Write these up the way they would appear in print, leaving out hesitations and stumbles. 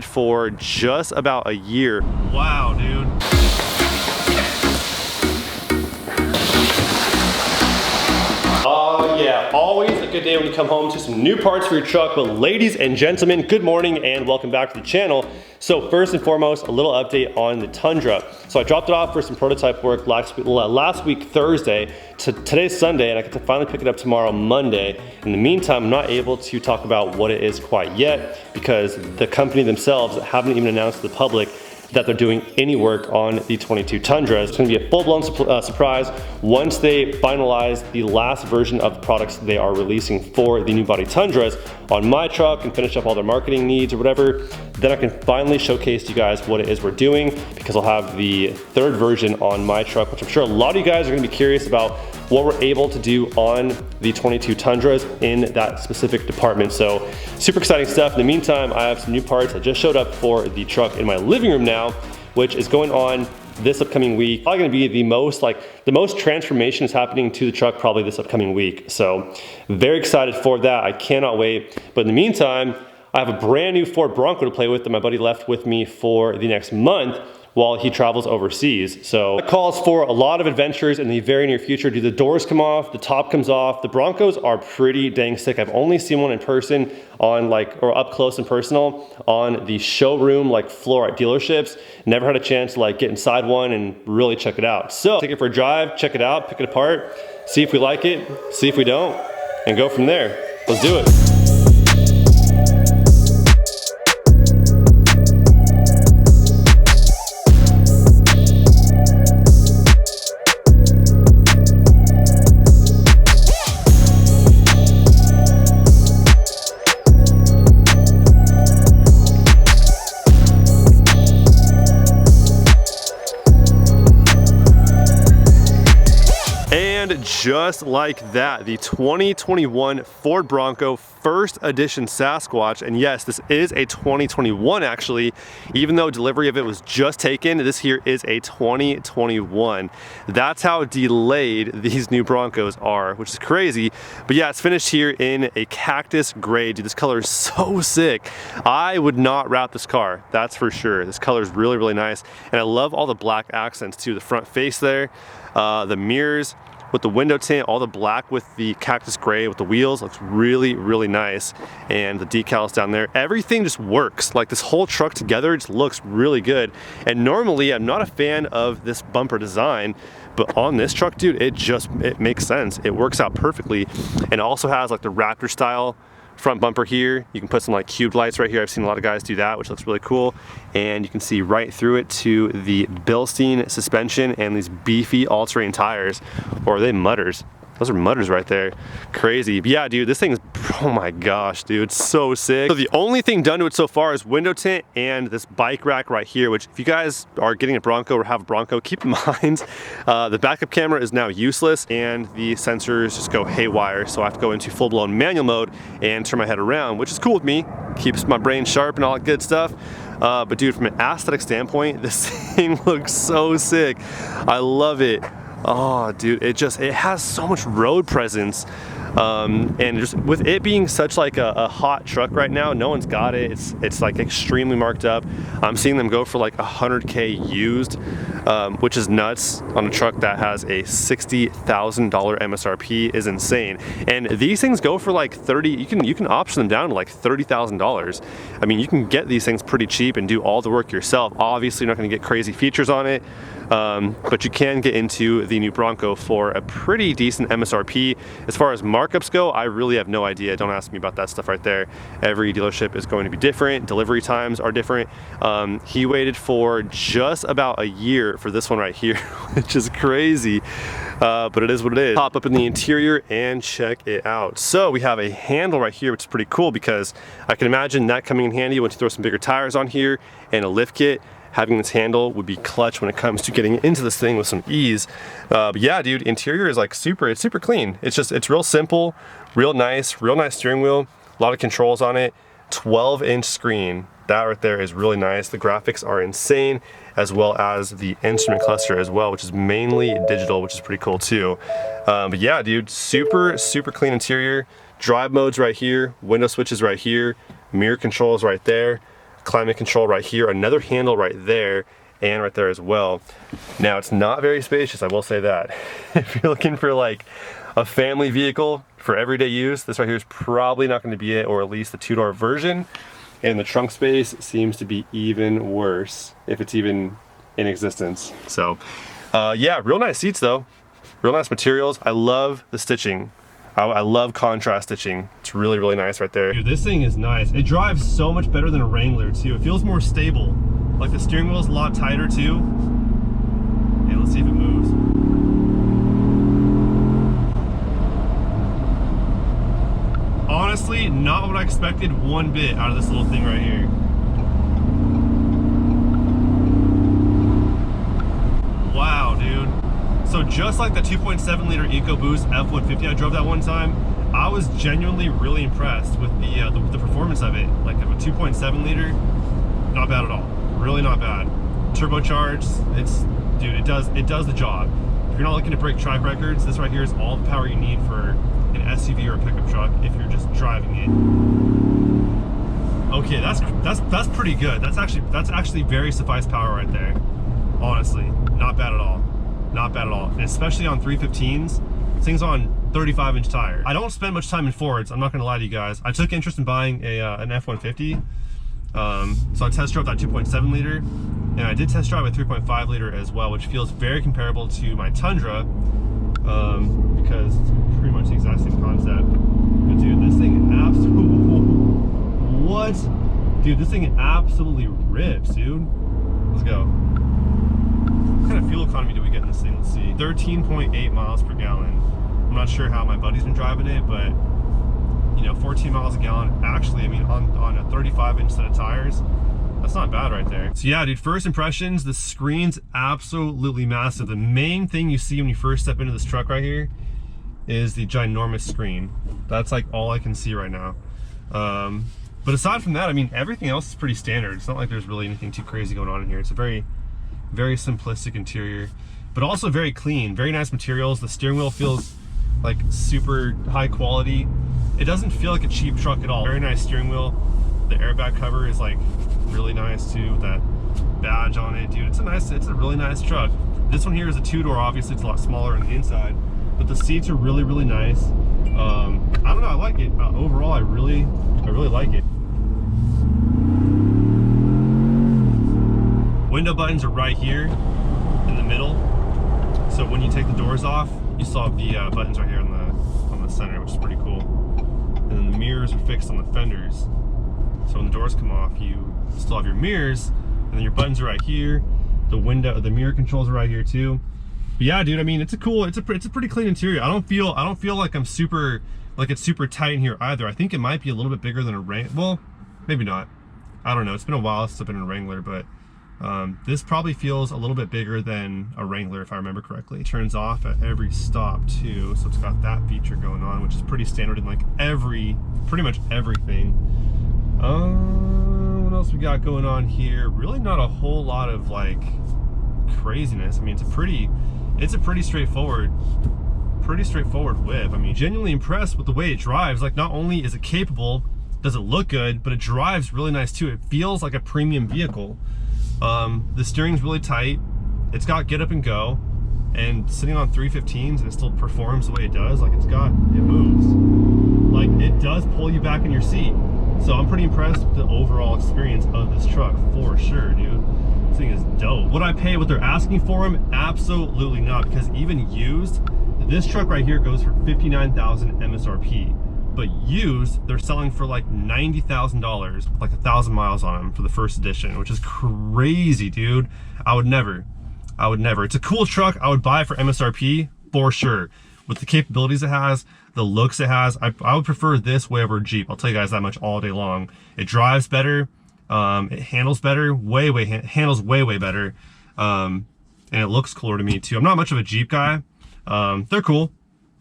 waited for just about a year. Wow, dude. Oh yeah, always a good day when you come home to some new parts for your truck. But ladies and gentlemen, good morning and welcome back to the channel. So first and foremost, a little update on the Tundra. So I dropped it off for some prototype work last week Thursday. Today's Sunday, and I get to finally pick it up tomorrow, Monday. In the meantime, I'm not able to talk about what it is quite yet because the company themselves haven't even announced to the public that they're doing any work on the 22 Tundra. It's gonna be a full-blown surprise once they finalize the last version of the products they are releasing for the new body Tundras on my truck and finish up all their marketing needs or whatever. Then I can finally showcase to you guys what it is we're doing because I'll have the third version on my truck, which I'm sure a lot of you guys are gonna be curious about what we're able to do on the 22 Tundras in that specific department. So super exciting stuff. In the meantime, I have some new parts that just showed up for the truck in my living room now, which is going on this upcoming week. Probably gonna be the most transformation is happening to the truck probably this upcoming week. So very excited for that. I cannot wait. But in the meantime, I have a brand new Ford Bronco to play with that my buddy left with me for the next month while he travels overseas. So it calls for a lot of adventures in the very near future. Do the doors come off, the top comes off. The Broncos are pretty dang sick. I've only seen one in person on or up close and personal on the showroom floor at dealerships. Never had a chance to get inside one and really check it out. So take it for a drive, check it out, pick it apart, see if we like it, see if we don't, and go from there. Let's do it. Just like that, the 2021 Ford Bronco first edition Sasquatch, and yes, this is a 2021 actually, even though delivery of it was just taken, this here is a 2021. That's how delayed these new Broncos are, which is crazy. But yeah, it's finished here in a cactus gray. Dude, this color is so sick. I would not wrap this car, that's for sure. This color is really, really nice. And I love all the black accents too. The front face there, the mirrors, with the window tint, all the black with the cactus gray with the wheels looks really, really nice. And the decals down there, everything just works. This whole truck together just looks really good. And normally I'm not a fan of this bumper design, but on this truck, dude, it makes sense. It works out perfectly. And it also has the Raptor style front bumper here. You can put some cube lights right here. I've seen a lot of guys do that, which looks really cool. And you can see right through it to the Bilstein suspension and these beefy all-terrain tires. Or are they mudders? Those are mudders right there. Crazy. But yeah, dude, this thing is, oh my gosh, dude, it's so sick. So the only thing done to it so far is window tint and this bike rack right here, which if you guys are getting a Bronco or have a Bronco, keep in mind, the backup camera is now useless and the sensors just go haywire. So I have to go into full-blown manual mode and turn my head around, which is cool with me. Keeps my brain sharp and all that good stuff. But dude, from an aesthetic standpoint, this thing looks so sick. I love it. Oh, dude, it has so much road presence. And just with it being such a hot truck right now, no one's got it. It's extremely marked up. I'm seeing them go for $100K used, which is nuts on a truck that has a $60,000 MSRP is insane. And these things go for 30. You can option them down to $30,000. I mean, you can get these things pretty cheap and do all the work yourself. Obviously, you're not going to get crazy features on it. But you can get into the new Bronco for a pretty decent MSRP. As far as markups go, I really have no idea. Don't ask me about that stuff right there. Every dealership is going to be different. Delivery times are different. He waited for just about a year for this one right here, which is crazy. But it is what it is. Pop up in the interior and check it out. So we have a handle right here, which is pretty cool because I can imagine that coming in handy once you throw some bigger tires on here and a lift kit. Having this handle would be clutch when it comes to getting into this thing with some ease. But yeah, dude, interior is it's super clean. It's real simple, real nice steering wheel, a lot of controls on it, 12-inch screen. That right there is really nice. The graphics are insane, as well as the instrument cluster as well, which is mainly digital, which is pretty cool too. But yeah, dude, super clean interior. Drive modes right here, window switches right here, mirror controls right there. climate control right here, another handle right there, and right there as well. Now it's not very spacious, I will say that. If you're looking for like a family vehicle for everyday use, this right here is probably not going to be it, or at least the two-door version. And the trunk space seems to be even worse, if it's even in existence. So yeah, real nice seats though, real nice materials. I love the stitching. I love contrast stitching. It's really, really nice right there. Dude, this thing is nice. It drives so much better than a Wrangler too. It feels more stable. Like the steering wheel is a lot tighter too. And let's see if it moves. Honestly, not what I expected one bit out of this little thing right here. Wow, dude. So just like the 2.7 liter EcoBoost F-150 I drove that one time, I was genuinely really impressed with the performance of it. Like a 2.7 liter, not bad at all. Really not bad. Turbocharged, it does the job. If you're not looking to break track records, this right here is all the power you need for an SUV or a pickup truck if you're just driving it. Okay, that's pretty good. That's actually very suffice power right there. Honestly, not bad at all. Not bad at all. And especially on 315s, this thing's on 35-inch tires. I don't spend much time in Fords, I'm not gonna lie to you guys. I took interest in buying an F-150. So I test drove that 2.7 liter, and I did test drive a 3.5 liter as well, which feels very comparable to my Tundra, because it's pretty much the exact same concept. But dude, this thing absolutely, what? Dude, this thing absolutely rips, dude. Let's go. What kind of fuel economy do we get in this thing? Let's see. 13.8 miles per gallon. I'm not sure how my buddy's been driving it, but you know, 14 miles a gallon. Actually, I mean, on a 35-inch set of tires, that's not bad right there. So yeah, dude, first impressions, the screen's absolutely massive. The main thing you see when you first step into this truck right here is the ginormous screen. That's like all I can see right now. But aside from that, I mean, everything else is pretty standard. It's not like there's really anything too crazy going on in here. It's a very, very simplistic interior, but also very clean, very nice materials. The steering wheel feels like super high quality. It doesn't feel like a cheap truck at all. Very nice steering wheel. The airbag cover is like really nice too, with that badge on it. Dude, it's a really nice truck. This one here is a two-door, obviously it's a lot smaller on the inside, but the seats are really, really nice. I don't know, I like it. Overall, I really like it. Window buttons are right here in the middle. So when you take the doors off, you still have the buttons right here on the center, which is pretty cool. And then the mirrors are fixed on the fenders. So when the doors come off, you still have your mirrors, and then your buttons are right here. The mirror controls are right here too. But yeah, dude, I mean, it's a pretty clean interior. I don't feel like it's super tight in here either. I think it might be a little bit bigger than a Wrangler. Well, maybe not. I don't know. It's been a while since I've been in a Wrangler, but this probably feels a little bit bigger than a Wrangler if I remember correctly. It turns off at every stop too, so it's got that feature going on, which is pretty standard in like pretty much everything. What else we got going on here? Really not a whole lot of like craziness. I mean, it's a pretty straightforward whip. I mean, genuinely impressed with the way it drives. Like, not only is it capable, does it look good, but it drives really nice too. It feels like a premium vehicle. The steering's really tight. It's got get up and go, and sitting on 315s and it still performs the way it does. Like, it moves. Like, it does pull you back in your seat. So I'm pretty impressed with the overall experience of this truck for sure, dude. This thing is dope. Would I pay what they're asking for them? Absolutely not, because even used, this truck right here goes for $59,000 MSRP. But used, they're selling for like $90,000 with like 1,000 miles on them for the first edition, which is crazy, dude. I would never. It's a cool truck. I would buy it for MSRP for sure. With the capabilities it has, the looks it has, I would prefer this way over a Jeep. I'll tell you guys that much all day long. It drives better. It handles better. Handles way better. And it looks cooler to me too. I'm not much of a Jeep guy. They're cool,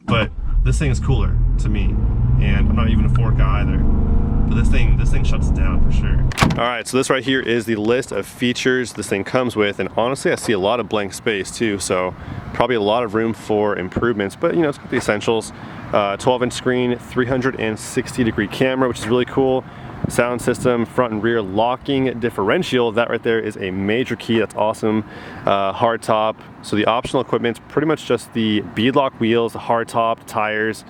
but this thing is cooler to me. And I'm not even a Ford guy either. But this thing shuts it down for sure. All right, so this right here is the list of features this thing comes with, and honestly, I see a lot of blank space too, so probably a lot of room for improvements, but you know, it's got the essentials. 12-inch screen, 360-degree camera, which is really cool. sound system, front and rear locking differential. That right there is a major key. That's awesome. Hard top. So the optional equipment's pretty much just the beadlock wheels, the hard top, tires,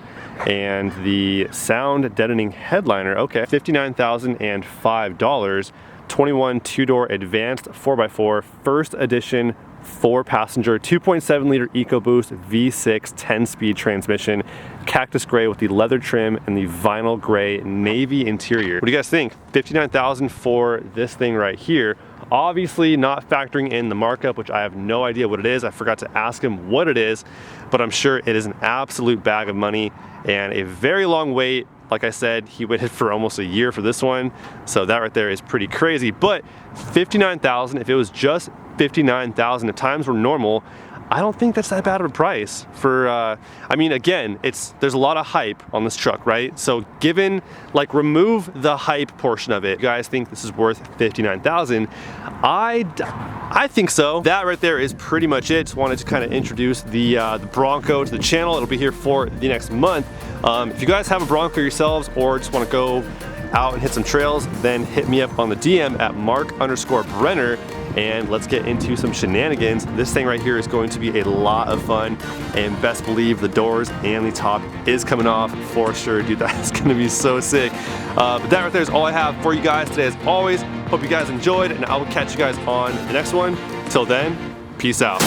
and the sound deadening headliner. Okay, $59,005. 21 two-door advanced 4x4 first edition 4-passenger 2.7 liter EcoBoost V6 10-speed transmission, cactus gray with the leather trim and the vinyl gray navy interior. What do you guys think? $59,000 for this thing right here. Obviously not factoring in the markup, which I have no idea what it is. I forgot to ask him what it is, but I'm sure it is an absolute bag of money and a very long wait. Like I said, he waited for almost a year for this one, so that right there is pretty crazy. But $59,000, if it was just $59,000, if times were normal, I don't think that's that bad of a price for, I mean, again, there's a lot of hype on this truck, right? So given, like, remove the hype portion of it, you guys think this is worth $59,000? I think so. That right there is pretty much it. Just wanted to kind of introduce the Bronco to the channel. It'll be here for the next month. If you guys have a Bronco yourselves or just want to go out and hit some trails, then hit me up on the DM at Mark_Brenner and let's get into some shenanigans. This thing right here is going to be a lot of fun, and best believe the doors and the top is coming off for sure, dude. That's gonna be so sick. But that right there is all I have for you guys today. As always, hope you guys enjoyed, and I will catch you guys on the next one. Till then, peace out.